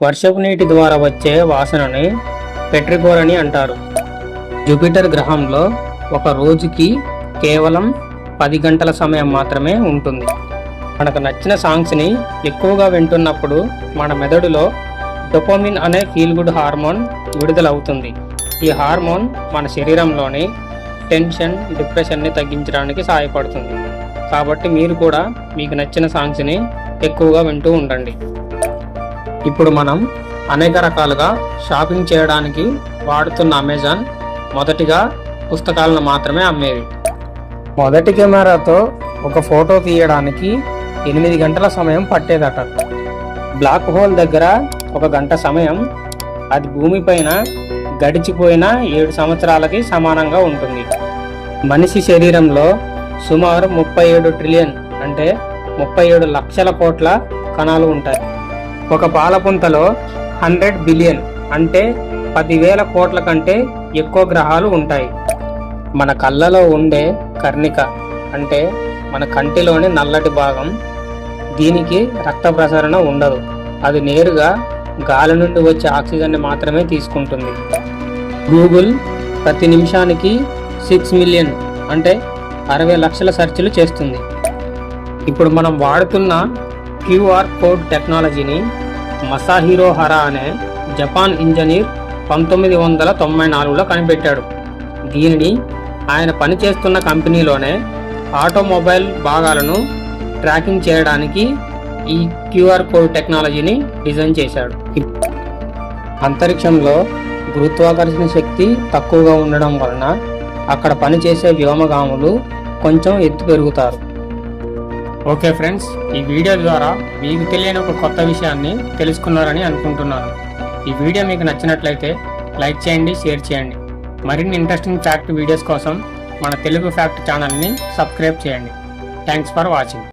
వర్షపు నీటి ద్వారా వచ్చే వాసనని పెట్రికోర్ అని అంటారు. జూపిటర్ గ్రహంలో ఒక రోజుకి కేవలం 10 గంటల సమయం మాత్రమే ఉంటుంది. మనకు నచ్చిన సాంగ్స్ని ఎక్కువగా వింటున్నప్పుడు మన మెదడులో డోపమిన్ అనే ఫీల్ గుడ్ హార్మోన్ విడుదలవుతుంది. ఈ హార్మోన్ మన శరీరంలోని టెన్షన్, డిప్రెషన్ని తగ్గించడానికి సహాయపడుతుంది. కాబట్టి మీరు కూడా మీకు నచ్చిన సాంగ్స్ని ఎక్కువగా వింటూ ఉండండి. ఇప్పుడు మనం అనేక రకాలుగా షాపింగ్ చేయడానికి వాడుతున్న అమెజాన్ మొదటిగా పుస్తకాలను మాత్రమే అమ్మేది. మొదటి కెమెరాతో ఒక ఫోటో తీయడానికి 8 గంటల సమయం పట్టేదట. బ్లాక్ హోల్ దగ్గర 1 గంట సమయం అది భూమిపైన గడిచిపోయిన 7 సంవత్సరాలకి సమానంగా ఉంటుంది. మనిషి శరీరంలో సుమారు 37 ట్రిలియన్ అంటే 37 లక్షల కోట్ల కణాలు ఉంటాయి. ఒక పాలపుంతలో 100 బిలియన్ అంటే 10,000 కోట్ల కంటే ఎక్కువ గ్రహాలు ఉంటాయి. మన కళ్ళలో ఉండే కర్ణిక అంటే మన కంటిలోని నల్లటి భాగం, దీనికి రక్త ప్రసరణ ఉండదు. అది నేరుగా గాలి నుండి వచ్చే ఆక్సిజన్ని మాత్రమే తీసుకుంటుంది. గూగుల్ ప్రతి నిమిషానికి 6 మిలియన్ అంటే 60 లక్షల సెర్చ్లు చేస్తుంది. ఇప్పుడు మనం వాడుతున్న QR కోడ్ టెక్నాలజీని మసాహిరో హరా అనే జపాన్ ఇంజనీర్ 1994లో కనిపెట్టాడు. దీనిని ఆయన పనిచేస్తున్న కంపెనీలోనే ఆటోమొబైల్ భాగాలను ట్రాకింగ్ చేయడానికి ఈ QR కోడ్ టెక్నాలజీని డిజైన్ చేశాడు. అంతరిక్షంలో గురుత్వాకర్షణ శక్తి తక్కువగా ఉండడం వలన అక్కడ పనిచేసే వ్యోమగాములు కొంచెం ఎత్తు పెరుగుతారు. ఓకే ఫ్రెండ్స్, ఈ వీడియో ద్వారా మీకు తెలియని ఒక కొత్త విషయాన్ని తెలుసుకున్నారని అనుకుంటున్నాను. ఈ వీడియో మీకు నచ్చినట్లయితే లైక్ చేయండి, షేర్ చేయండి. మరిన్ని ఇంట్రెస్టింగ్ ఫ్యాక్ట్ వీడియోస్ కోసం మన తెలుగు ఫ్యాక్ట్ ఛానల్ని సబ్స్క్రైబ్ చేయండి. Thanks for watching.